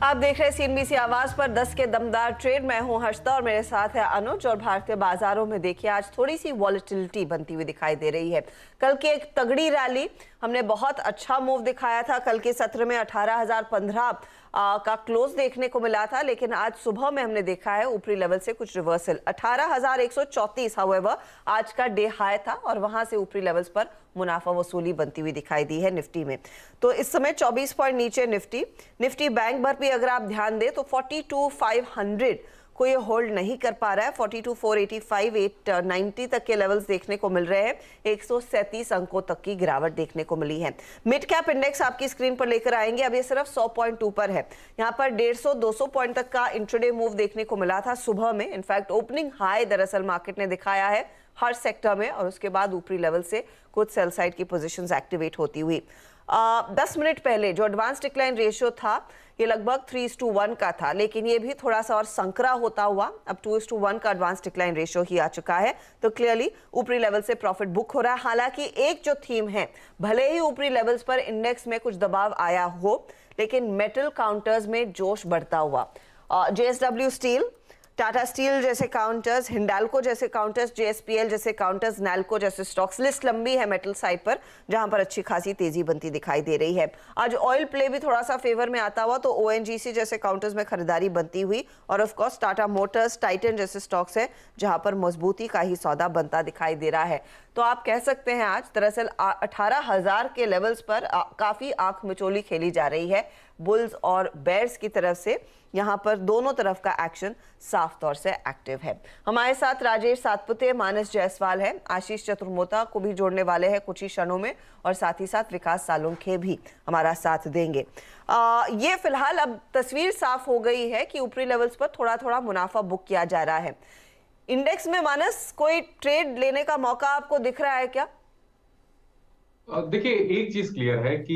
आप देख रहे हैं सीएनबीसी आवाज पर 10 के दमदार ट्रेड। मैं हूं हर्षदा और मेरे साथ है अनुज। और भारतीय बाजारों में देखिए आज थोड़ी सी वॉलेटिलिटी बनती हुई दिखाई दे रही है। कल की एक तगड़ी रैली, हमने बहुत अच्छा मूव दिखाया था। कल के सत्र में 18,015 का क्लोज देखने को मिला था, लेकिन आज सुबह में हमने देखा है ऊपरी लेवल से कुछ रिवर्सल। 18,134 हाउएवर आज का डे हाई था और वहां से ऊपरी लेवल्स पर मुनाफा वसूली बनती हुई दिखाई दी है निफ्टी में। तो इस समय 24 पॉइंट नीचे निफ्टी बैंक भर भी अगर आप ध्यान दें तो 42,500 को ये होल्ड नहीं कर पा रहा है। 42,485, 890 तक के लेवल्स देखने को मिल रहे हैं। 137 अंकों तक की गिरावट देखने को मिली है। मिड कैप इंडेक्स आपकी स्क्रीन पर लेकर आएंगे। अब ये सिर्फ 100.2 पर है। यहाँ पर 150-200 पॉइंट तक का इंट्राडे मूव देखने को मिला था सुबह में। इनफैक्ट ओपनिंग हाई दरअसल मार्केट ने दिखाया है हर सेक्टर में, और उसके बाद ऊपरी लेवल से कुछ सेल साइड की पोजीशंस एक्टिवेट होती हुई। 10 मिनट पहले जो एडवांस डिक्लाइन रेशियो था ये लगभग 3:1 का था, लेकिन ये भी थोड़ा सा और संकरा होता हुआ अब 2:1 का एडवांस डिक्लाइन रेशियो ही आ चुका है। तो क्लियरली ऊपरी लेवल से प्रॉफिट बुक हो रहा है। हालांकि एक जो थीम है, भले ही ऊपरी लेवल्स पर इंडेक्स में कुछ दबाव आया हो, लेकिन मेटल काउंटर्स में जोश बढ़ता हुआ। JSW स्टील, टाटा स्टील जैसे काउंटर्स, हिंडाल्को जैसे काउंटर्स, JSPL जैसे काउंटर्स, नैल्को जैसे स्टॉक्स, लिस्ट लंबी है मेटल साइड पर जहां पर अच्छी खासी तेजी बनती दिखाई दे रही है। आज ऑयल प्ले भी थोड़ा सा फेवर में आता हुआ, तो ONGC जैसे काउंटर्स में खरीदारी बनती हुई, और of course Tata Motors, Titan जैसे स्टॉक्स है जहां पर मजबूती का ही सौदा बनता दिखाई दे रहा है। तो आप कह सकते हैं आज दरअसल 18,000 के लेवल्स पर काफी आंख मिचोली खेली जा रही है बुल्स और बेयर्स की तरफ से। यहाँ पर दोनों तरफ का एक्शन साफ तौर से एक्टिव है। हमारे साथ राजेश सातपुते, मानस जायसवाल है, आशीष चतुर्मोता को भी जोड़ने वाले हैं कुछ ही क्षणों में, और साथ ही साथ विकास सालुंखे भी हमारा साथ देंगे। ये फिलहाल अब तस्वीर साफ हो गई है कि ऊपरी लेवल्स पर थोड़ा थोड़ा मुनाफा बुक किया जा रहा है। इंडेक्स में मानस कोई ट्रेड लेने का मौका आपको दिख रहा है क्या? देखिए, एक चीज क्लियर है कि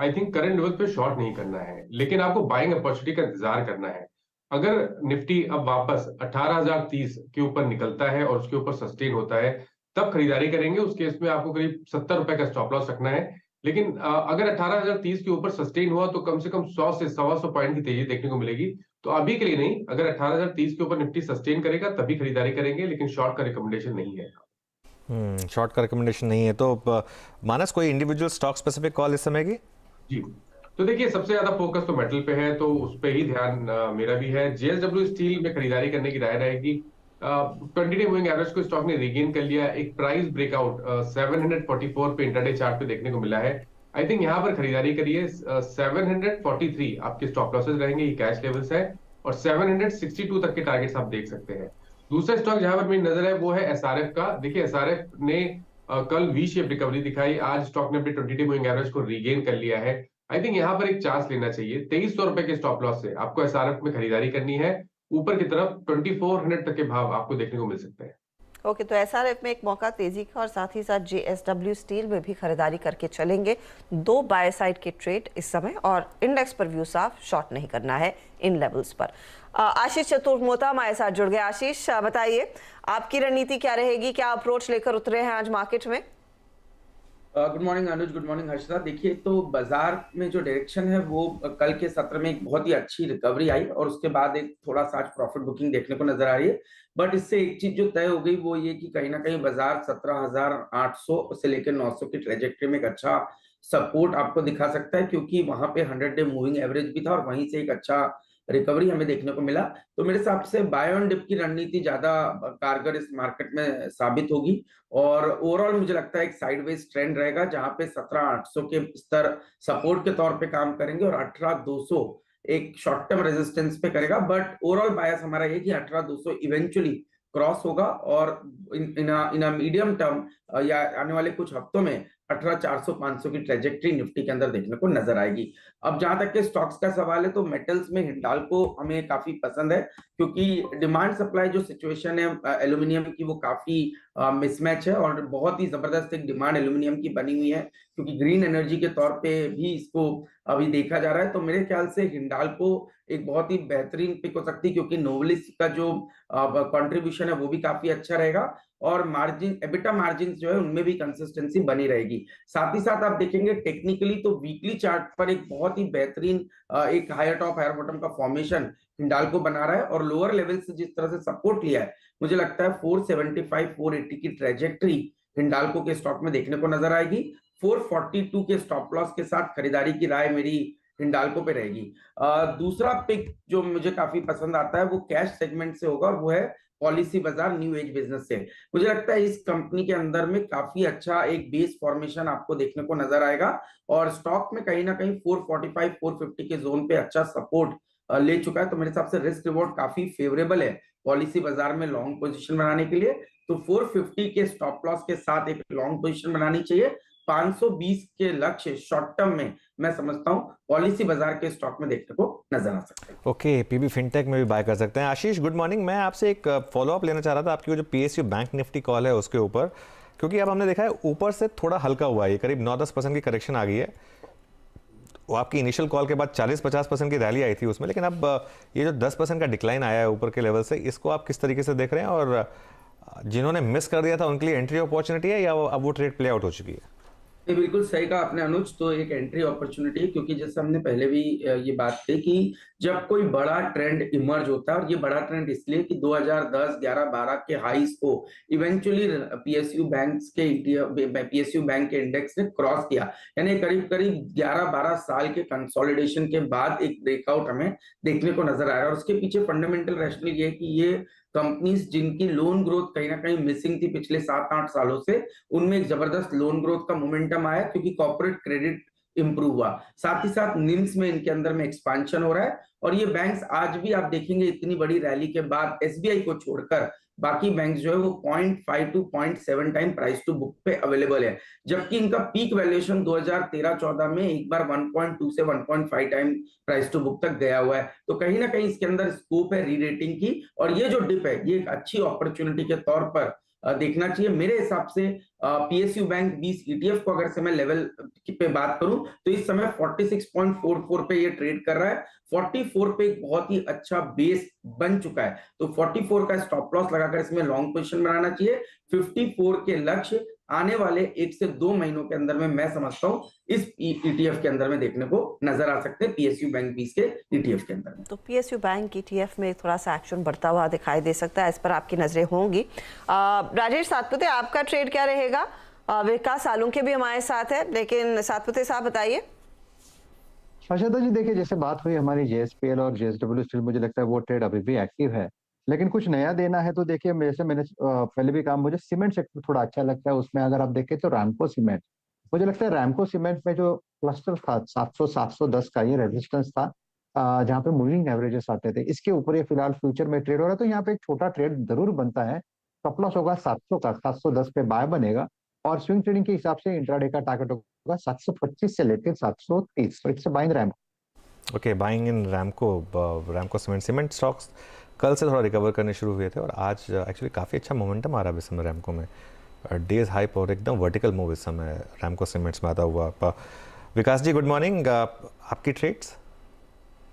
आई थिंक करंट लेवल पे शॉर्ट नहीं करना है, लेकिन आपको बाइंग अपॉर्चुनिटी का इंतजार करना है। अगर निफ्टी अब वापस 18,030 के ऊपर निकलता है और उसके ऊपर सस्टेन होता है, तब खरीदारी करेंगे। उस केस में आपको करीब 70 रुपए का स्टॉप लॉस रखना है। लेकिन अगर 18,030 के ऊपर सस्टेन हुआ तो कम से कम 100 से 125 पॉइंट की तेजी देखने को मिलेगी। तो अभी के लिए नहीं, अगर 18,030 के ऊपर निफ्टी सस्टेन करेगा तभी खरीदारी करेंगे, लेकिन शॉर्ट का रिकमेंडेशन नहीं है। शॉर्ट का रिकमेंडेशन नहीं है। तो मानस, कोई इंडिविजुअल स्टॉक स्पेसिफिक कॉल इस समय की? जी, तो देखिए, सबसे ज्यादा फोकस तो मेटल पे है, तो उस पे ही ध्यान मेरा भी है। JSW स्टील में खरीदारी करने की राय रहेगी। 20 डे मूविंग एवरेज को स्टॉक ने रिगेन कर लिया। एक प्राइस ब्रेकआउट 744 पे इंटरडे चार्ट पे देखने को मिला है। आई थिंक यहाँ पर खरीदारी करिए। 743 आपके स्टॉप लॉसेज रहेंगे, ये कैश लेवल्स है, और 762 तक के टारगेट्स आप देख सकते हैं। दूसरा स्टॉक जहां पर मेरी नजर है वो है SRF का। देखिए, SRF ने कल वी शेप रिकवरी दिखाई। आज स्टॉक ने अपने 20 डे मूविंग एवरेज को रीगेन कर लिया है। आई थिंक यहाँ पर एक चांस लेना चाहिए। 2300 रुपए के स्टॉप लॉस से आपको SRF में खरीदारी करनी है। ऊपर की तरफ 2400 तक के भाव आपको देखने को मिल सकते हैं। ओके, तो SRF में एक मौका तेजी का, और साथ ही साथ JSW स्टील में भी खरीदारी करके चलेंगे। 2 बाय साइड के ट्रेड इस समय, और इंडेक्स पर व्यू साफ, शॉर्ट नहीं करना है इन लेवल्स पर। आशीष चतुर्मोता हमारे साथ जुड़ गए। आशीष, बताइए आपकी रणनीति क्या रहेगी, क्या अप्रोच लेकर उतरे हैं आज मार्केट में? गुड मॉर्निंग अनुज, गुड मॉर्निंग हर्षदा। देखिए, तो बाजार में जो डायरेक्शन है वो कल के सत्र में एक बहुत ही अच्छी रिकवरी आई, और उसके बाद एक थोड़ा सा प्रॉफिट बुकिंग देखने को नजर आ रही है। बट इससे एक चीज जो तय हो गई वो ये कि कहीं ना कहीं बाजार 17,800 से लेकर 900 की ट्रेजेक्टरी में एक अच्छा सपोर्ट आपको दिखा सकता है, क्योंकि वहां पे 100 डे मूविंग एवरेज भी था और वहीं से एक अच्छा रिकवरी हमें देखने को मिला। तो मेरे हिसाब से बाय ऑन डिप की रणनीति ज्यादा कारगर इस मार्केट में साबित होगी, और ओवरऑल मुझे लगता है एक साइडवेज ट्रेंड रहेगा जहां पे 17,800 के स्तर सपोर्ट के तौर पे काम करेंगे और 18,200 एक शॉर्ट टर्म रेजिस्टेंस पे करेगा। बट ओवरऑल बायस हमारा ये कि 18,200 इवेंचुअली क्रॉस होगा, और इन मीडियम टर्म या आने वाले कुछ हफ्तों में 18,400-500 की ट्रेजेक्टरी निफ्टी के अंदर देखने को नजर आएगी। अब जहां तक के स्टॉक्स का सवाल है, तो मेटल्स में हिंडाल्को हमें काफी पसंद है, क्योंकि डिमांड सप्लाई जो सिचुएशन है एल्यूमिनियम की वो काफी मिसमैच है, और बहुत ही जबरदस्त एक डिमांड एल्यूमिनियम की बनी हुई है, क्योंकि ग्रीन एनर्जी के तौर पे भी इसको अभी देखा जा रहा है। तो मेरे ख्याल से हिंडाल्को एक बहुत ही बेहतरीन पिक हो सकती है, क्योंकि नोवेलिस का जो कंट्रीब्यूशन है वो भी काफी अच्छा रहेगा। और मार्जिन एबिटा मार्जिन जो है उनमें भी कंसिस्टेंसी बनी रहेगी। साथ ही साथ आप देखेंगे टेक्निकली तो वीकली चार्ट पर एक बहुत ही बेहतरीन एक हायर टॉप हायर बॉटम का फॉर्मेशन हिंडाल्को बना रहा है और लोअर लेवल से जिस तरह से सपोर्ट लिया है, मुझे लगता है 475 480 की ट्रेजेक्टरी हिंडाल्को के स्टॉक में देखने को नजर आएगी। 442 के स्टॉप लॉस के साथ खरीदारी की राय मेरी हिंडाल्को पे रहेगी। दूसरा पिक जो मुझे काफी पसंद आता है वो कैश सेगमेंट से होगा और वो है पॉलिसी बाजार न्यू एज बिजनेस से। मुझे लगता है इस कंपनी के अंदर में काफी अच्छा एक बेस फॉर्मेशन आपको देखने को नजर आएगा और स्टॉक में कहीं ना कहीं 445 450 के जोन पे अच्छा सपोर्ट ले चुका है। तो मेरे हिसाब से रिस्क रिवॉर्ड काफी फेवरेबल है पॉलिसी बाजार में लॉन्ग पोजीशन बनाने के लिए। तो 450 के स्टॉप लॉस के साथ एक लॉन्ग पोजीशन बनानी चाहिए। 520 के लक्ष्य शॉर्ट टर्म में मैं समझता हूं पॉलिसी बाजार के स्टॉक में देखने को नजर आ सकते हैं। ओके, पीबी फिनटेक में भी बाय कर सकते हैं। आशीष, गुड मॉर्निंग। मैं आपसे एक फॉलो अप लेना चाह रहा था आपकी वो जो पीएसयू बैंक निफ्टी कॉल है उसके ऊपर, क्योंकि अब हमने देखा है ऊपर से थोड़ा हल्का हुआ है, करीब 9-10% की करेक्शन आ गई है। वो आपकी इनिशियल कॉल के बाद 40-50% की रैली आई थी उसमें, लेकिन अब ये जो 10% का डिक्लाइन आया है ऊपर के लेवल से, इसको आप किस तरीके से देख रहे हैं? और जिन्होंने मिस कर दिया था उनके लिए एंट्री अपॉर्चुनिटी है या अब वो ट्रेड प्ले आउट हो चुकी है? ये बिल्कुल सही कहा आपने अनुज। तो एक एंट्री अपॉर्चुनिटी है क्योंकि जैसे हमने पहले भी ये बात कही कि जब कोई बड़ा ट्रेंड इमर्ज होता है, और ये बड़ा ट्रेंड इसलिए कि 2010 11 12 के हाईस को इवेंचुअली पीएसयू बैंक के इंडेक्स ने क्रॉस किया, यानी करीब करीब 11-12 साल के कंसोलिडेशन के बाद एक ब्रेकआउट हमें देखने को नजर आ रहा है। और उसके पीछे फंडामेंटल रैशनल ये है कि ये कंपनीज जिनकी लोन ग्रोथ कहीं ना कहीं मिसिंग थी पिछले 7-8 सालों से, उनमें एक जबरदस्त लोन ग्रोथ का मोमेंटम आया क्योंकि कॉर्पोरेट क्रेडिट इंप्रूव हुआ। साथ ही साथ निम्स में इनके अंदर में एक्सपांशन हो रहा है और ये बैंक्स आज भी आप देखेंगे इतनी बड़ी रैली के बाद एसबीआई को छोड़कर बाकी बैंक जो है वो 0.5 to 0.7 time price to book पे अवेलेबल है, जबकि इनका पीक वैल्यूएशन 2013-14 में एक बार 1.2 से 1.5 टाइम प्राइस टू बुक तक गया हुआ है। तो कहीं ना कहीं इसके अंदर स्कोप है रीरेटिंग की, और ये जो डिप है ये एक अच्छी अपॉर्चुनिटी के तौर पर देखना चाहिए मेरे हिसाब से। पीएसयू बैंक 20 ईटीएफ को अगर से मैं लेवल पे बात करूं तो इस समय 46.44 पे ये ट्रेड कर रहा है। 44 पे एक बहुत ही अच्छा बेस बन चुका है, तो 44 का स्टॉप लॉस लगाकर इसमें लॉन्ग पोजीशन बनाना चाहिए। 54 के लक्ष्य आने वाले 1 से 2 महीनों के अंदर में मैं समझता हूं इस ईटीएफ के अंदर में देखने को नजर आ सकते हैं, पीएसयू बैंक 20 के ईटीएफ के अंदर में। तो पीएसयू बैंक ईटीएफ में थोड़ा सा एक्शन बढ़ता हुआ दिखाई दे सकता है, इस पर आपकी नजरें होंगी। राजेश सातपुते, आपका ट्रेड क्या रहेगा? विकास सालुंखे भी हमारे साथ है, लेकिन सातपुते साहब बताइए। हर्षदा जी, देखिए जैसे बात हुई हमारी जेएसपीएल और जेएसडब्ल्यू स्टील, मुझे लगता है वो ट्रेड अभी भी एक्टिव है, लेकिन कुछ नया देना है तो देखिए जैसे मैंने पहले भी कहा, मुझे सीमेंट सेक्टर थोड़ा अच्छा लगता है। उसमें अगर आप देखें तो रैमको सीमेंट, मुझे लगता है रैमको सीमेंट में जो क्लस्टर था 700-710 का ये रेजिस्टेंस था, जहाँ पे मूविंग एवरेजेस आते थे, इसके ऊपर ये फिलहाल फ्यूचर में ट्रेड हो रहा है। तो यहाँ पे एक छोटा ट्रेड जरूर बनता है। स्टॉप लॉस होगा 700 का, 710 पे बाय बनेगा और स्विंग ट्रेडिंग के हिसाब से इंट्राडे का टारगेट होगा 725 से लेकर 730। तो it's buying Ramco. Okay, buying in Ramco cement stocks कल से थोड़ा रिकवर करने शुरू हुए थे और आज एक्चुअली काफ़ी अच्छा मोमेंटम आ रहा है इस समय रैमको में। डेज हाई पर एकदम वर्टिकल मूव इस समय रैमको सीमेंट्स में आता हुआ। विकास जी, गुड मॉर्निंग। आपकी ट्रेड्स?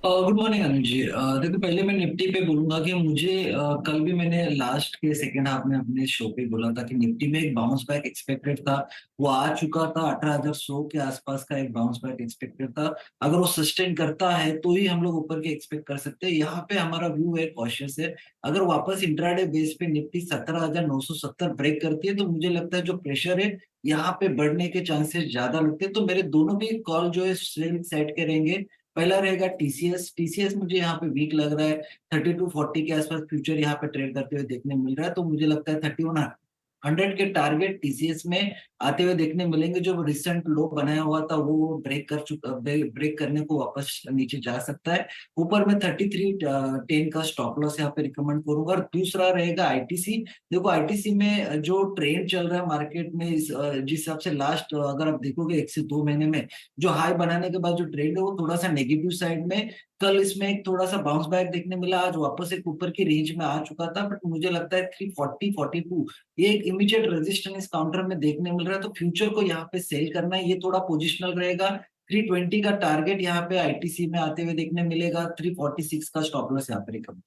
गुड मॉर्निंग अनुज जी। देखो, पहले मैं निफ्टी पे बोलूंगा कि मुझे कल भी मैंने लास्ट के सेकेंड हाफ में अपने शो पे बोला था कि निफ्टी में एक बाउंस बैक एक्सपेक्टेड था, वो आ चुका था। 18,100 के आसपास का एक बाउंस बैक एक्सपेक्टेड था। अगर वो सस्टेन करता है तो ही हम लोग ऊपर के एक्सपेक्ट कर सकते हैं। यहाँ पे हमारा व्यू है कॉशियस है। अगर वापस इंट्राडे बेस पे निफ्टी 17,970 ब्रेक करती है तो मुझे लगता है जो प्रेशर है यहाँ पे बढ़ने के चांसेस ज्यादा लगते हैं। तो मेरे दोनों भी कॉल जो है सेल साइड के रहेंगे। पहला रहेगा टीसीएस मुझे यहाँ पे वीक लग रहा है। 3240 के आसपास फ्यूचर यहाँ पे ट्रेड करते हुए देखने मिल रहा है, तो मुझे लगता है 3100 के टारगेट टीसीएस में आते हुए देखने मिलेंगे। जो रिसेंट लो बनाया हुआ था वो ब्रेक करने को वापस नीचे जा सकता है। ऊपर में 3310 का स्टॉप लॉस यहाँ पे रिकमेंड करूंगा। और दूसरा रहेगा आईटीसी। देखो, आईटीसी में जो ट्रेंड चल रहा है मार्केट में, जिस हिसाब से लास्ट अगर आप देखोगे 1 से 2 महीने में जो हाई बनाने के बाद जो ट्रेंड है वो थोड़ा सा नेगेटिव साइड में। कल इसमें एक थोड़ा सा बाउंस बैक देखने मिला, आज वापस एक ऊपर की रेंज में आ चुका था, बट मुझे लगता है 340-42 ये एक इमीडिएट रेजिस्टेंस काउंटर में देखने मिल रहा है। तो फ्यूचर को यहाँ पे सेल करना है, ये थोड़ा पोजिशनल रहेगा। 320 का टारगेट यहाँ पे आईटीसी में आते हुए देखने मिलेगा। 346 का स्टॉप लॉस यहाँ पे रिकमेंड।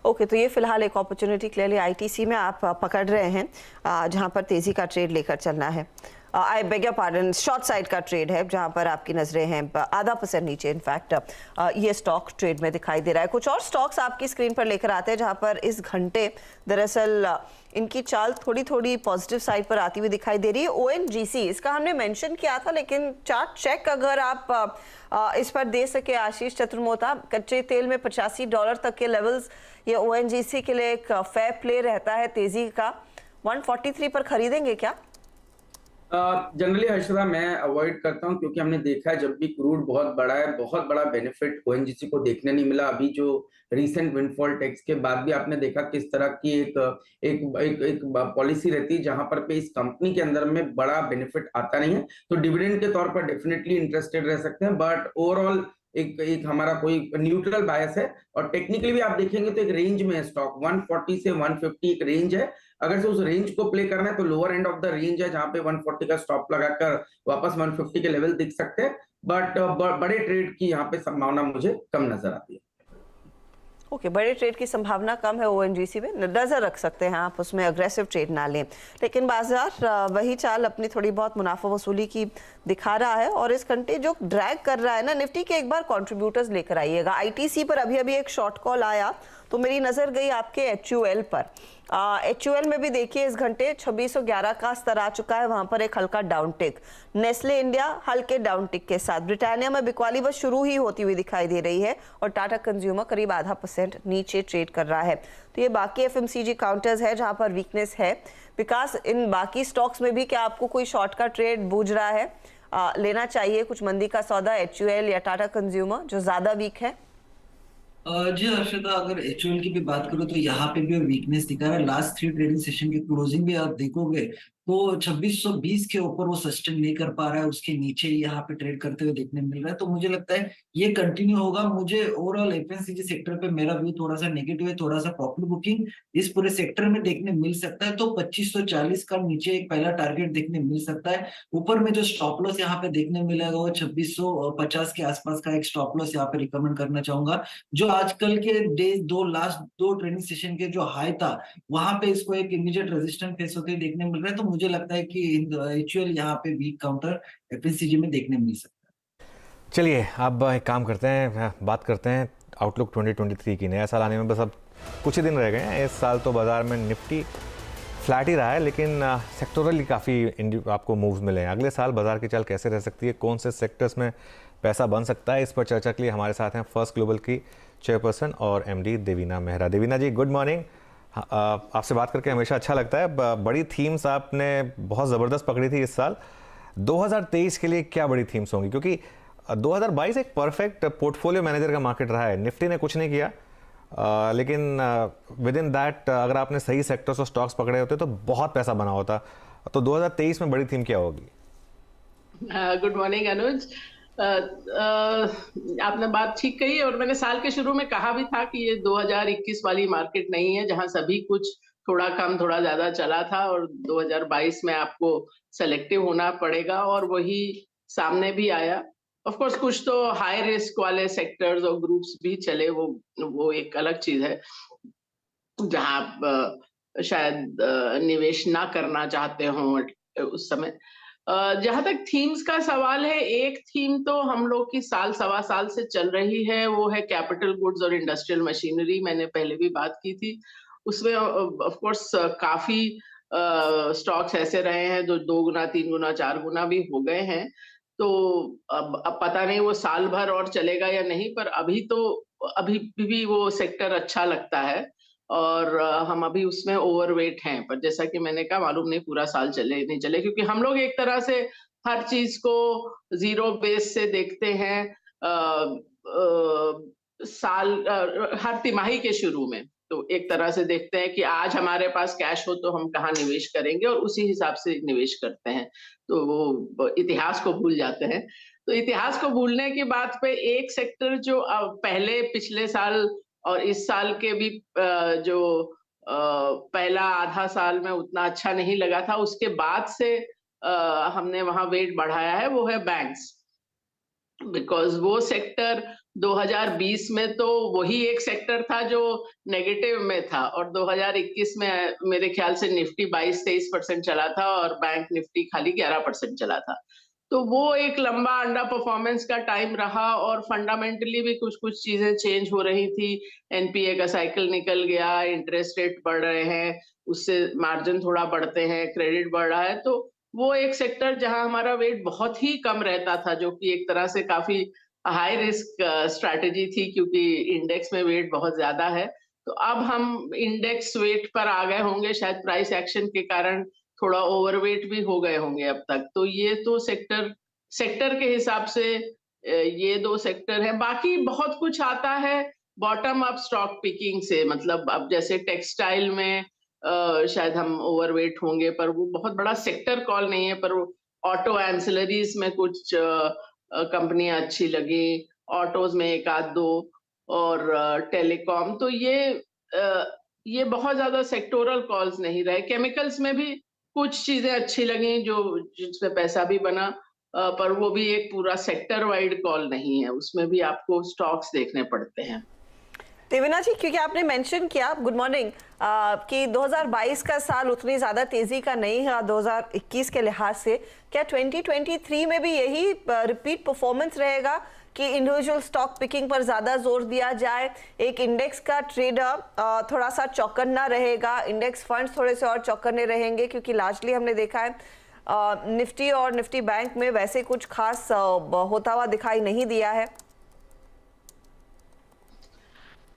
ओके, तो ये फिलहाल एक अपॉर्चुनिटी क्लियरली आईटीसी में आप पकड़ रहे हैं, जहां पर तेजी का ट्रेड लेकर चलना है। I beg your pardon, short side का ट्रेड है जहां पर आपकी नजरें हैं 0.5% नीचे। इनफैक्ट ये स्टॉक ट्रेड में दिखाई दे रहा है। कुछ और स्टॉक्स आपकी स्क्रीन पर लेकर आते हैं जहां पर इस घंटे दरअसल इनकी चाल थोड़ी थोड़ी पॉजिटिव साइड पर आती हुई दिखाई दे रही है। ओएनजीसी, इसका हमने मेंशन किया था, लेकिन चार्ट चेक अगर आप इस पर दे सके आशीष चतुर्मोता। कच्चे तेल में $85 तक के लेवल्स ये ओएनजीसी के लिए एक फेयर प्ले रहता है तेजी का। 143 पर खरीदेंगे क्या? जनरली हर्षदा मैं अवॉइड करता हूं, क्योंकि हमने देखा है जब भी क्रूड बहुत बड़ा है, बहुत बड़ा बेनिफिट ओएनजीसी को देखने नहीं मिला। अभी जो रीसेंट विंडफॉल टैक्स के बाद भी आपने देखा किस तरह की एक पॉलिसी रहती है जहां पर पे इस कंपनी के अंदर में बड़ा बेनिफिट आता नहीं है। तो डिविडेंड के तौर पर डेफिनेटली इंटरेस्टेड रह सकते हैं, बट ओवरऑल एक हमारा कोई न्यूट्रल बायस है। और टेक्निकली भी आप देखेंगे तो एक रेंज में है स्टॉक, 140 से 150 एक रेंज है। अगर से उस रेंज को प्ले करना है तो lower end of the range है, जहां पे 140 का स्टॉप लगाकर वापस 150 के लेवल दिख सकते हैं। बट बड़े ट्रेड की यहाँ पे संभावना मुझे कम नजर आती है। ओके, बड़े ट्रेड की संभावना कम है ओएनजीसी में, नजर रख सकते हैं आप, उसमें अग्रेसिव ट्रेड ना लें। लेकिन बाजार वही चाल अपनी थोड़ी बहुत मुनाफा वसूली की दिखा रहा है, और इस घंटे जो ड्रैग कर रहा है ना निफ्टी के, एक बार कंट्रीब्यूटर्स लेकर आइएगा। आईटीसी पर अभी अभी एक शॉर्ट कॉल आया तो मेरी नजर गई आपके एचयूएल पर। एचयूएल में भी देखिए इस घंटे 2611 का स्तर आ चुका है, वहां पर एक हल्का डाउन टिक। नेस्ले इंडिया हल्के डाउन टिक के साथ। ब्रिटानिया में बिकवाली बस शुरू ही होती हुई दिखाई दे रही है, और टाटा कंज्यूमर करीब 0.5% नीचे ट्रेड कर रहा है। तो ये बाकी एफएमसीजी काउंटर्स है जहां पर वीकनेस है। विकास, इन बाकी स्टॉक्स में भी क्या आपको कोई शॉर्ट का ट्रेड बूझ रहा है? लेना चाहिए कुछ मंदी का सौदा एचयूएल या टाटा कंज्यूमर जो ज्यादा वीक है? जी हर्षदा, अगर एचयूएल की भी बात करो तो यहाँ पे भी वीकनेस दिखा रहा है। लास्ट 3 ट्रेडिंग सेशन की क्लोजिंग भी आप देखोगे तो 2620 के ऊपर वो सस्टेन नहीं कर पा रहा है, उसके नीचे ही यहाँ पे ट्रेड करते हुए देखने मिल रहा है। तो मुझे लगता है ये कंटिन्यू होगा। मुझे ओवरऑल एफएमसीजी सेक्टर पे मेरा व्यू थोड़ा सा नेगेटिव है, थोड़ा सा प्रॉफिट बुकिंग इस पूरे सेक्टर में देखने मिल सकता है। तो 2540 का नीचे एक पहला टारगेट देखने मिल सकता है। ऊपर में जो स्टॉप लॉस यहाँ पे देखने मिलेगा वो 2650 के आसपास का एक स्टॉप लॉस यहाँ पे रिकमेंड करना चाहूंगा। जो आजकल के लास्ट दो ट्रेडिंग सेशन के जो हाई था वहां पे इसको एक इमीडिएट रेजिस्टेंस फेस होते देखने मिल रहा है। तो मुझे लगता है कि एचयूएल यहाँ पे वीक काउंटर एफएमसीजी में देखने मिल सकता है। चलिए अब एक काम करते हैं, बात करते हैं आउटलुक 2023 की। नया साल आने में बस अब कुछ ही दिन रह गए हैं। इस साल तो बाजार में निफ्टी फ्लैट ही रहा है, लेकिन सेक्टोरली काफ़ी आपको मूव्स मिले हैं। अगले साल बाजार की चाल कैसे रह सकती है, कौन से सेक्टर्स में पैसा बन सकता है, इस पर चर्चा के लिए हमारे साथ हैं फर्स्ट ग्लोबल की चेयरपर्सन और एमडी देवीना मेहरा। देवीना जी, गुड मॉर्निंग। आपसे बात करके हमेशा अच्छा लगता है। बड़ी थीम्स आपने बहुत ज़बरदस्त पकड़ी थी इस साल। 2023 के लिए क्या बड़ी थीम्स होंगी, क्योंकि 2022 एक परफेक्ट पोर्टफोलियो मैनेजर का मार्केट रहा है। निफ्टी ने कुछ नहीं किया, लेकिन विद इन दैट अगर आपने सही सेक्टर्स और स्टॉक्स पकड़े होते तो बहुत पैसा बना होता। तो 2023 में बड़ी थीम क्या होगी? गुड मॉर्निंग अनुज। आपने बात ठीक कही, और मैंने साल के शुरू में कहा भी था कि ये 2021 वाली मार्केट नहीं है जहां सभी कुछ थोड़ा कम थोड़ा ज्यादा चला था, और 2022 में आपको सेलेक्टिव होना पड़ेगा, और वही सामने भी आया। ऑफ कोर्स कुछ तो हाई रिस्क वाले सेक्टर्स और ग्रुप्स भी चले, वो एक अलग चीज है जहां आप शायद निवेश ना करना चाहते हो उस समय। जहां तक थीम्स का सवाल है, एक थीम तो हम लोग की साल सवा साल से चल रही है, वो है कैपिटल गुड्स और इंडस्ट्रियल मशीनरी। मैंने पहले भी बात की थी उसमें। ऑफ कोर्स काफी स्टॉक्स ऐसे रहे हैं जो 2 गुना 3 गुना 4 गुना भी हो गए हैं। तो अब पता नहीं वो साल भर और चलेगा या नहीं, पर अभी भी वो सेक्टर अच्छा लगता है, और हम अभी उसमें ओवरवेट हैं। पर जैसा कि मैंने कहा, मालूम नहीं पूरा साल चले नहीं चले, क्योंकि हम लोग एक तरह से हर चीज को जीरो बेस से देखते हैं। हर तिमाही के शुरू में तो एक तरह से देखते हैं कि आज हमारे पास कैश हो तो हम कहाँ निवेश करेंगे, और उसी हिसाब से निवेश करते हैं। तो वो इतिहास को भूल जाते हैं। तो इतिहास को भूलने की बात पे एक सेक्टर जो पहले पिछले साल और इस साल के भी जो पहला आधा साल में उतना अच्छा नहीं लगा था, उसके बाद से हमने वहां वेट बढ़ाया है, वो है बैंक्स। बिकॉज वो सेक्टर 2020 में तो वही एक सेक्टर था जो नेगेटिव में था, और 2021 में मेरे ख्याल से निफ्टी 22-23% चला था और बैंक निफ्टी खाली 11% चला था। तो वो एक लंबा अंडर परफॉर्मेंस का टाइम रहा, और फंडामेंटली भी कुछ-कुछ चीजें चेंज हो रही थी। एनपीए का साइकिल निकल गया, इंटरेस्ट रेट बढ़ रहे हैं, उससे मार्जिन थोड़ा बढ़ते हैं, क्रेडिट बढ़ रहा है, तो वो एक सेक्टर जहां हमारा वेट बहुत ही कम रहता था, जो कि एक तरह से काफी हाई रिस्क स्ट्रैटेजी थी, क्योंकि इंडेक्स में वेट बहुत ज्यादा है। तो अब हम इंडेक्स वेट पर आ गए होंगे, शायद प्राइस एक्शन के कारण थोड़ा ओवरवेट भी हो गए होंगे अब तक। तो ये तो सेक्टर सेक्टर के हिसाब से ये 2 सेक्टर हैं। बाकी बहुत कुछ आता है बॉटम अप स्टॉक पिकिंग से, मतलब अब जैसे टेक्सटाइल में शायद हम ओवरवेट होंगे, पर वो बहुत बड़ा सेक्टर कॉल नहीं है, पर वो ऑटो एंसिलरीज में कुछ कंपनियां अच्छी लगी, ऑटोज में एक आध दो, और टेलीकॉम। तो ये बहुत ज्यादा सेक्टोरल कॉल्स नहीं रहे। केमिकल्स में भी कुछ चीजें अच्छी लगी जो जिसमें पैसा भी बना, पर वो भी एक पूरा सेक्टर वाइड कॉल नहीं है, उसमें भी आपको स्टॉक्स देखने पड़ते हैं। देवीना जी, क्योंकि आपने मेंशन किया, गुड मॉर्निंग, कि 2022 का साल उतनी ज़्यादा तेज़ी का नहीं है 2021 के लिहाज से, क्या 2023 में भी यही रिपीट परफॉर्मेंस रहेगा कि इंडिविजुअल स्टॉक पिकिंग पर ज़्यादा जोर दिया जाए, एक इंडेक्स का ट्रेडर थोड़ा सा चौकन्ना रहेगा, इंडेक्स फंड्स थोड़े से और चौकन्ने रहेंगे, क्योंकि लार्जली हमने देखा है निफ्टी और निफ्टी बैंक में वैसे कुछ खास होता हुआ दिखाई नहीं दिया है?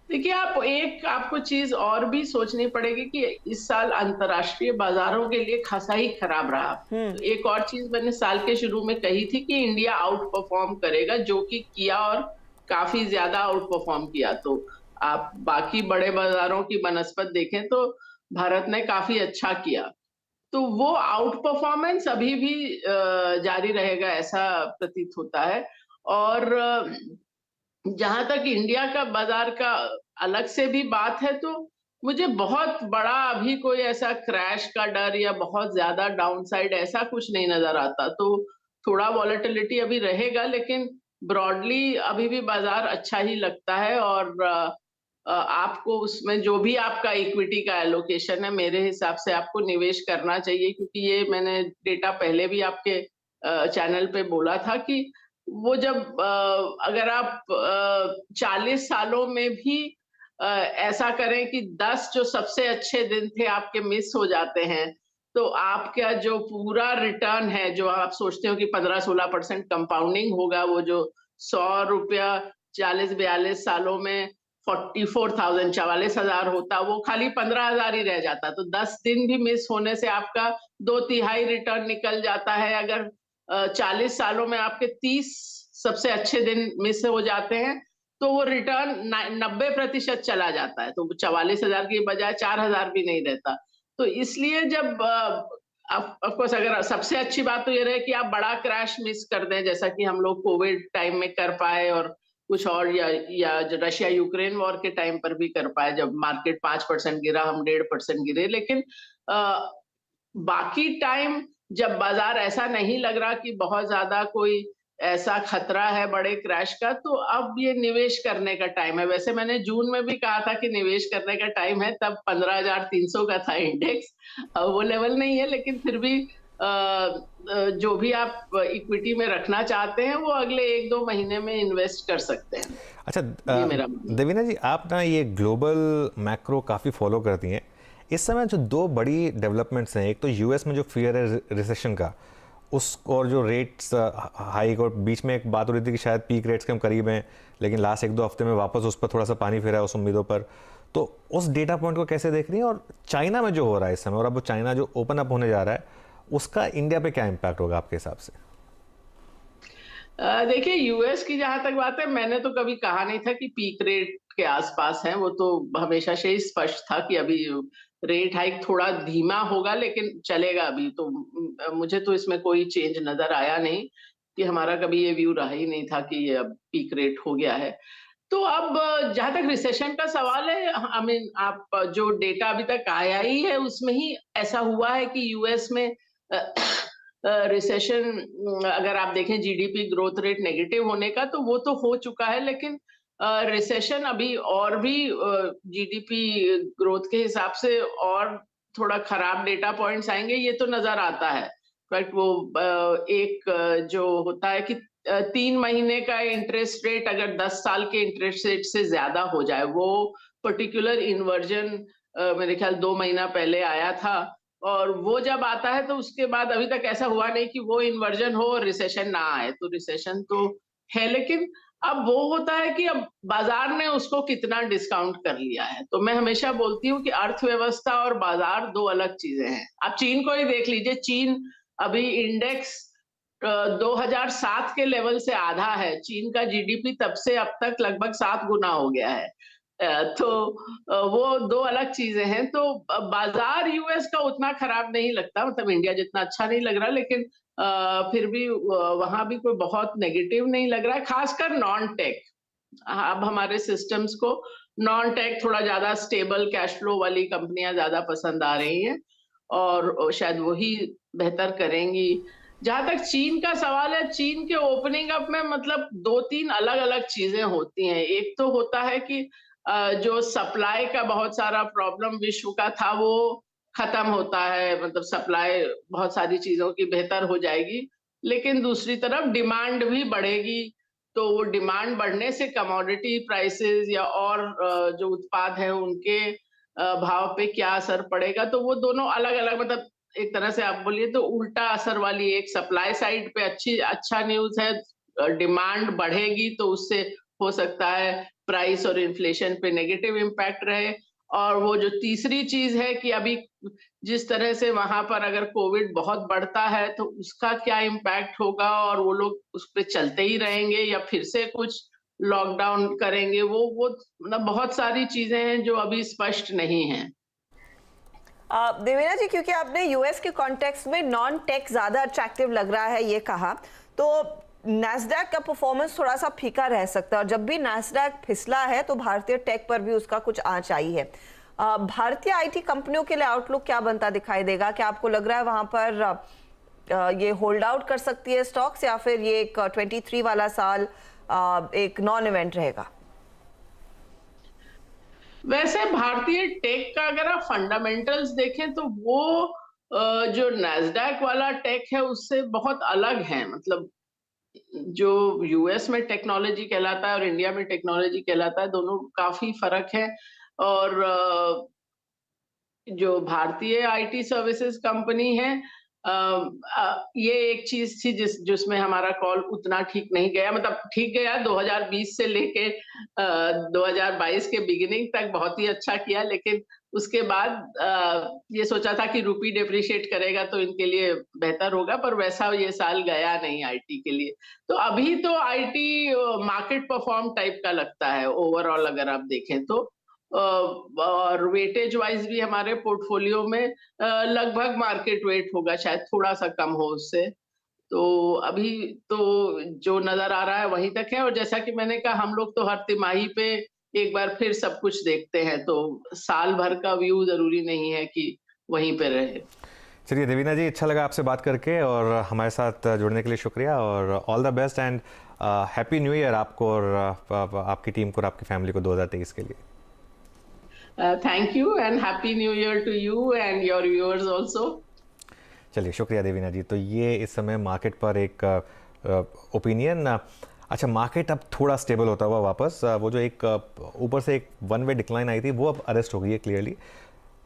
देखिए, आपको चीज और भी सोचनी पड़ेगी कि इस साल अंतर्राष्ट्रीय बाजारों के लिए खासा ही खराब रहा। तो एक और चीज मैंने साल के शुरू में कही थी कि इंडिया आउट परफॉर्म करेगा, जो कि किया, और काफी ज्यादा आउट परफॉर्म किया। तो आप बाकी बड़े बाजारों की बनस्पत देखें तो भारत ने काफी अच्छा किया। तो वो आउट परफॉर्मेंस अभी भी जारी रहेगा, ऐसा प्रतीत होता है। और जहां तक इंडिया का बाजार का अलग से भी बात है, तो मुझे बहुत बड़ा अभी कोई ऐसा क्रैश का डर या बहुत ज्यादा डाउनसाइड ऐसा कुछ नहीं नजर आता। तो थोड़ा वॉलेटिलिटी अभी रहेगा, लेकिन ब्रॉडली अभी भी बाजार अच्छा ही लगता है। और आपको उसमें जो भी आपका इक्विटी का एलोकेशन है, मेरे हिसाब से आपको निवेश करना चाहिए, क्योंकि ये मैंने डेटा पहले भी आपके चैनल पे बोला था कि वो जब अगर आप 40 सालों में भी ऐसा करें कि 10 जो सबसे अच्छे दिन थे आपके मिस हो जाते हैं, तो आपका जो पूरा रिटर्न है, जो आप सोचते हो कि 15-16% कंपाउंडिंग होगा, वो जो 100 रुपया 40-42 सालों में 44,000 44,000 होता, वो खाली 15,000 ही रह जाता। तो 10 दिन भी मिस होने से आपका 2/3 रिटर्न निकल जाता है। अगर 40 सालों में आपके 30 सबसे अच्छे दिन मिस हो जाते हैं, तो वो रिटर्न 90% चला जाता है। तो 44,000 की बजाय 4,000 भी नहीं रहता। तो इसलिए जब ऑफ कोर्स अगर सबसे अच्छी बात तो ये रहे कि आप बड़ा क्रैश मिस कर दें, जैसा कि हम लोग कोविड टाइम में कर पाए, और कुछ और, या रशिया यूक्रेन वॉर के टाइम पर भी कर पाए, जब मार्केट 5% गिरा, हम 1.5% गिरे। लेकिन बाकी टाइम जब बाजार ऐसा नहीं लग रहा कि बहुत ज्यादा कोई ऐसा खतरा है बड़े क्रैश का, तो अब ये निवेश करने का टाइम है। वैसे मैंने जून में भी कहा था कि निवेश करने का टाइम है, तब 15,300 का था इंडेक्स। वो लेवल नहीं है, लेकिन फिर भी जो भी आप इक्विटी में रखना चाहते हैं, वो अगले 1-2 महीने में इन्वेस्ट कर सकते हैं। अच्छा, ये मेरा देवीना जी, आप ना ये ग्लोबल मैक्रो काफ़ी फॉलो करती हैं। इस समय जो 2 बड़ी डेवलपमेंट्स हैं, एक तो यूएस में जो फियर है रिसेशन का, उस और जो रेट्स हाइक, और बीच में एक बात हो रही थी कि शायद पीक रेट्स के हम करीब हैं, लेकिन लास्ट 1-2 हफ्ते में वापस उस पर थोड़ा सा पानी फिरा है उस उम्मीदों पर। तो उस डेटा पॉइंट को कैसे देख रही हैं, और चाइना में जो हो रहा है इस समय, और अब चाइना जो ओपन अप होने जा रहा है, उसका इंडिया पे क्या इम्पैक्ट होगा आपके हिसाब से? देखिए, यूएस की जहां तक बात है, मैंने तो कभी कहा नहीं था कि पीक रेट के आसपास है। वो तो हमेशा से ही स्पष्ट था कि अभी रेट हाइक थोड़ा धीमा होगा, लेकिन चलेगा अभी। तो मुझे तो इसमें कोई चेंज नजर आया नहीं, कि हमारा कभी ये व्यू रहा ही नहीं था कि ये अब पीक रेट हो गया है। तो अब जहां तक रिसेशन का सवाल है, आई मीन, आप जो डेटा अभी तक आया ही है, उसमें ही ऐसा हुआ है कि यूएस में रिसेशन अगर आप देखें जीडीपी ग्रोथ रेट नेगेटिव होने का तो वो तो हो चुका है, लेकिन रिसेशन अभी और भी जीडीपी ग्रोथ के हिसाब से और थोड़ा खराब डेटा पॉइंट्स आएंगे, ये तो नजर आता है। बट वो जो होता है कि 3 महीने का इंटरेस्ट रेट अगर 10 साल के इंटरेस्ट रेट से ज्यादा हो जाए, वो पर्टिकुलर इन्वर्जन मेरे ख्याल 2 महीना पहले आया था, और वो जब आता है तो उसके बाद अभी तक ऐसा हुआ नहीं कि वो इन्वर्जन हो और रिसेशन ना आए। तो रिसेशन तो है, लेकिन अब वो होता है कि अब बाजार ने उसको कितना डिस्काउंट कर लिया है। तो मैं हमेशा बोलती हूँ कि अर्थव्यवस्था और बाजार दो अलग चीजें हैं। आप चीन को ही देख लीजिए, चीन अभी इंडेक्स 2007 के लेवल से आधा है। चीन का जीडीपी तब से अब तक लगभग 7 गुना हो गया है। तो वो दो अलग चीजें हैं। तो बाजार यूएस का उतना खराब नहीं लगता, मतलब इंडिया जितना अच्छा नहीं लग रहा, लेकिन फिर भी वहां भी कोई बहुत नेगेटिव नहीं लग रहा है, खासकर नॉन टेक। अब हमारे सिस्टम्स को नॉन टेक थोड़ा ज्यादा स्टेबल कैश फ्लो वाली कंपनियां ज्यादा पसंद आ रही हैं, और शायद वही बेहतर करेंगी। जहां तक चीन का सवाल है, चीन के ओपनिंग अप में मतलब 2-3 अलग अलग चीजें होती हैं। एक तो होता है कि जो सप्लाई का बहुत सारा प्रॉब्लम विश्व का था वो खत्म होता है, मतलब सप्लाई बहुत सारी चीजों की बेहतर हो जाएगी, लेकिन दूसरी तरफ डिमांड भी बढ़ेगी। तो वो डिमांड बढ़ने से कमोडिटी प्राइसेस या और जो उत्पाद है उनके भाव पे क्या असर पड़ेगा, तो वो दोनों अलग अलग, मतलब एक तरह से आप बोलिए तो उल्टा असर वाली। एक सप्लाई साइड पे अच्छा न्यूज है, डिमांड बढ़ेगी तो उससे हो सकता है प्राइस और इन्फ्लेशन पे नेगेटिव इम्पैक्ट रहे। और वो जो तीसरी चीज है कि अभी जिस तरह से वहां पर अगर कोविड बहुत बढ़ता है तो उसका क्या इम्पैक्ट होगा, और वो लोग उस पर चलते ही रहेंगे या फिर से कुछ लॉकडाउन करेंगे, वो मतलब बहुत सारी चीजें हैं जो अभी स्पष्ट नहीं है। देवेना जी, क्योंकि आपने यूएस के कॉन्टेक्स्ट में नॉन टेक ज्यादा अट्रैक्टिव लग रहा है ये कहा, तो नैस्डैक का परफॉर्मेंस थोड़ा सा फीका रह सकता है, और जब भी नैस्डैक फिसला है तो भारतीय टेक पर भी उसका कुछ आंच आई है। भारतीय आईटी कंपनियों के लिए आउटलुक क्या बनता दिखाई देगा? क्या आपको लग रहा है वहां पर ये होल्ड आउट कर सकती है स्टॉक्स, या फिर ये एक 23 वाला साल एक नॉन इवेंट रहेगा? वैसे भारतीय टेक का अगर आप फंडामेंटल्स देखें तो वो जो नैस्डैक वाला टेक है उससे बहुत अलग है। मतलब जो यूएस में टेक्नोलॉजी कहलाता है और इंडिया में टेक्नोलॉजी कहलाता है, दोनों काफी फर्क है। और जो भारतीय आईटी सर्विसेज कंपनी है, ये एक चीज थी जिसमें हमारा कॉल उतना ठीक नहीं गया। मतलब ठीक गया 2020 से लेके 2022 के बिगिनिंग तक बहुत ही अच्छा किया, लेकिन उसके बाद ये सोचा था कि रुपी डेप्रिशिएट करेगा तो इनके लिए बेहतर होगा, पर वैसा ये साल गया नहीं आईटी के लिए। तो अभी तो आईटी मार्केट परफॉर्म टाइप का लगता है ओवरऑल अगर आप देखें तो। और वेटेज वाइज भी हमारे पोर्टफोलियो में लगभग मार्केट वेट होगा, शायद थोड़ा सा कम हो उससे। तो अभी तो जो नजर आ रहा है वहीं तक है, और जैसा कि मैंने कहा हम लोग तो हर तिमाही पे एक बार फिर सब कुछ देखते हैं, तो साल भर का व्यू जरूरी नहीं है कि वहीं पे रहे। चलिए देवीना जी, अच्छा लगा आपसे बात करके, और हमारे साथ जुड़ने के लिए शुक्रिया, और all the best and happy new year आपको और आपकी टीम को और आपकी फैमिली को 2023 के लिए। Thank you and happy new year to you and your viewers also. चलिए शुक्रिया देवीना जी। तो ये इस समय मार्केट पर एक ओपिनियन। अच्छा, मार्केट अब थोड़ा स्टेबल होता हुआ वापस, वो जो एक ऊपर से एक वन वे डिक्लाइन आई थी वो अब अरेस्ट हो गई है क्लियरली।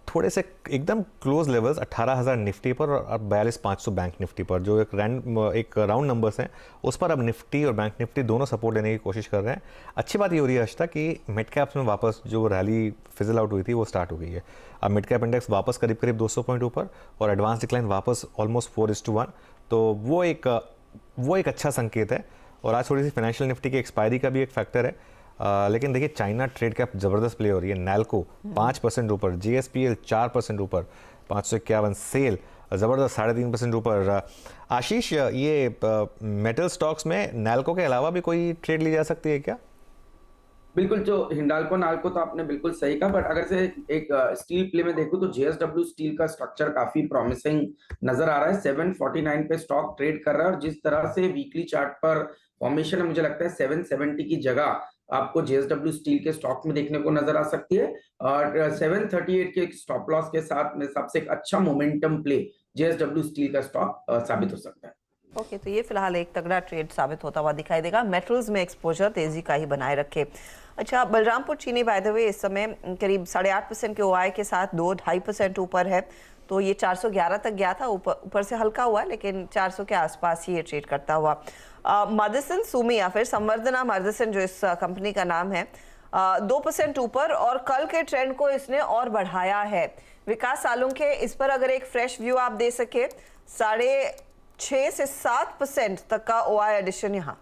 थोड़े से एकदम क्लोज लेवल्स 18,000 निफ्टी पर और 42,500 बैंक निफ्टी पर, जो एक राउंड नंबर्स हैं उस पर अब निफ्टी और बैंक निफ्टी दोनों सपोर्ट लेने की कोशिश कर रहे हैं। अच्छी बात ये हो रही है हर्षिता कि मिड कैप्स में वापस जो रैली फिजल आउट हुई थी वो स्टार्ट हो गई है। अब मिड कैप इंडेक्स वापस करीब करीब 200 पॉइंट ऊपर, और एडवांस डिक्लाइन वापस ऑलमोस्ट 4:1, तो वो एक अच्छा संकेत है। और आज थोड़ी सी फाइनेंशियल निफ्टी की एक्सपायरी का भी एक फैक्टर है। लेकिन देखिए चाइना ट्रेड कैप जबरदस्त प्ले हो रही है। नैल्को 5% ऊपर, जीएसपीएल 4% ऊपर, 551, सेल जबरदस्त 3.5% ऊपर। आशीष, ये मेटल स्टॉक्स में नैल्को के अलावा भी कोई ट्रेड ली जा सकती है क्या? बिल्कुल, जो हिंडाल्को नाल्को तो आपने बिल्कुल सही कहा, बट अगर से एक स्टील प्ले में देखूं तो जेएसडब्ल्यू स्टील का स्ट्रक्चर काफी प्रॉमिसिंग नजर आ रहा है। 749 पे स्टॉक ट्रेड कर रहा है और जिस तरह से वीकली चार्ट पर फॉर्मेशन है, मुझे लगता है 770 की जगह आपको जेएसडब्ल्यू स्टील के स्टॉक में देखने को नजर आ सकती है। और 738 के स्टॉप लॉस के साथ में सबसे एक अच्छा मोमेंटम प्ले जेएसडब्ल्यू स्टील का स्टॉक साबित हो सकता है। ओके, तो ये फिलहाल एक तगड़ा ट्रेड साबित होता हुआ दिखाई देगा। मेटल्स में एक्सपोजर तेजी का ही बनाए रखे। अच्छा, बलरामपुर चीनी बाय द वे इस समय करीब 8.5% के ओआई के साथ 2-2.5% ऊपर है, तो ये 411 तक गया था, ऊपर से हल्का हुआ लेकिन 400 के आसपास ही ये ट्रेड करता हुआ। मदरसन सुमी या फिर संवर्धना मदरसन जो इस कंपनी का नाम है, 2% ऊपर और कल के ट्रेंड को इसने और बढ़ाया है। विकास सालुंखे, इस पर अगर एक फ्रेश व्यू आप दे सके, 6.5 से 7% तक का ओआई एडिशन यहाँ।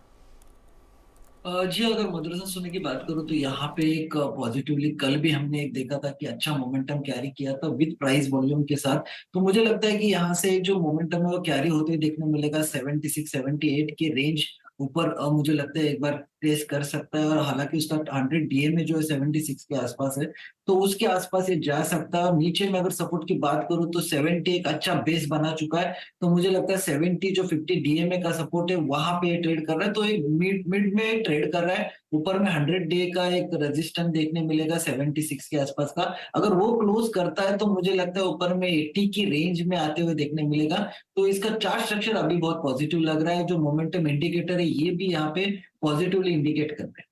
जी, अगर मदरसन सुनने की बात करूं तो यहाँ पे एक पॉजिटिवली कल भी हमने एक देखा था कि अच्छा मोमेंटम कैरी किया था विद प्राइस वॉल्यूम के साथ। तो मुझे लगता है कि यहाँ से जो मोमेंटम है वो कैरी होते हुए देखने मिलेगा। 76-78 के रेंज ऊपर मुझे लगता है एक बार टेस्ट कर सकता है, और हालांकि उसका 100 डीए में जो है 76 के आसपास है, तो उसके आसपास ये जा सकता है। और नीचे में अगर सपोर्ट की बात करूं तो 70 एक अच्छा बेस बना चुका है, तो मुझे लगता है 70 जो 50 डीएमए का सपोर्ट है वहां पे ट्रेड कर रहा है, तो एक मिड में ट्रेड कर रहा है। ऊपर में 100 डे का एक रेजिस्टेंस देखने मिलेगा 76 के आसपास का, अगर वो क्लोज करता है तो मुझे लगता है ऊपर में 80 की रेंज में आते हुए देखने मिलेगा। तो इसका चार्ट स्ट्रक्चर अभी बहुत पॉजिटिव लग रहा है। जो मोमेंटम इंडिकेटर है ये भी यहाँ पे पॉजिटिवली इंडिकेट कर रहे हैं।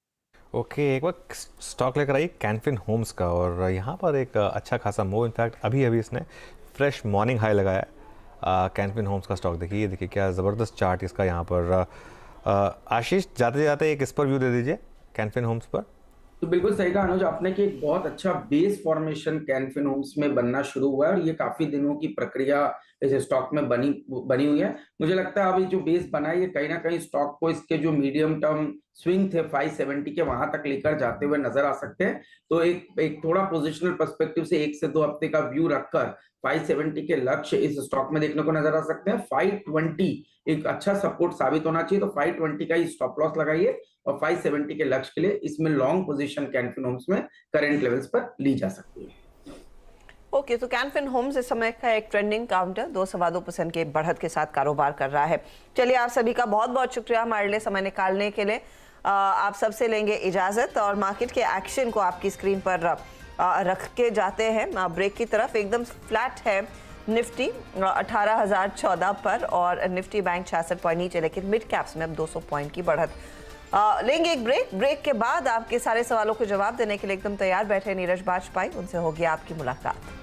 ओके, एक बार स्टॉक लेकर आई कैनफिन होम्स का, और यहाँ पर एक अच्छा खासा मूव, इनफैक्ट अभी इसने फ्रेश मॉर्निंग हाई लगाया है। कैनफिन होम्स का स्टॉक देखिए, ये देखिए क्या ज़बरदस्त चार्ट इसका यहाँ पर। आशीष, जाते जाते एक इस पर व्यू दे दीजिए कैनफिन होम्स पर। तो बिल्कुल सही कहा अनुज आपने कि एक बहुत अच्छा बेस फॉर्मेशन कैनफिन होम्स में बनना शुरू हुआ है, और ये काफी दिनों की प्रक्रिया इस स्टॉक में बनी हुई है। मुझे लगता है अभी जो बेस बना है ये कहीं ना कहीं स्टॉक को इसके जो मीडियम टर्म स्विंग थे 570 के वहां तक लेकर जाते हुए नजर आ सकते हैं। तो एक थोड़ा पोजिशनल पर्सपेक्टिव से 1 से 2 हफ्ते का व्यू रखकर 570 के लक्ष्य इस स्टॉक में देखने को नजर आ सकते हैं। 520 एक अच्छा सपोर्ट साबित होना चाहिए, तो 520 का ही स्टॉप लॉस लगाइए और 570 के लक्ष्य के लिए इसमें लॉन्ग पोजीशन कैनफिन होम्स में करंट लेवल्स पर ली जा सकती है। ओके, तो कैनफिन होम्स इस समय का एक ट्रेंडिंग काउंटर 2-2.25% के बढ़त के साथ कारोबार कर रहा है। चलिए, आप सभी का बहुत बहुत शुक्रिया हमारे लिए समय निकालने के लिए। आप सबसे लेंगे इजाजत, और मार्केट के एक्शन को आपकी स्क्रीन पर रख के जाते हैं ब्रेक की तरफ। एकदम फ्लैट है निफ्टी 18,014 पर, और निफ्टी बैंक 66 पॉइंट नीचे, लेकिन मिड कैप्स में अब 200 पॉइंट की बढ़त। लेंगे एक ब्रेक के बाद आपके सारे सवालों को जवाब देने के लिए एकदम तैयार बैठे नीरज बाजपेयी, उनसे होगी आपकी मुलाकात।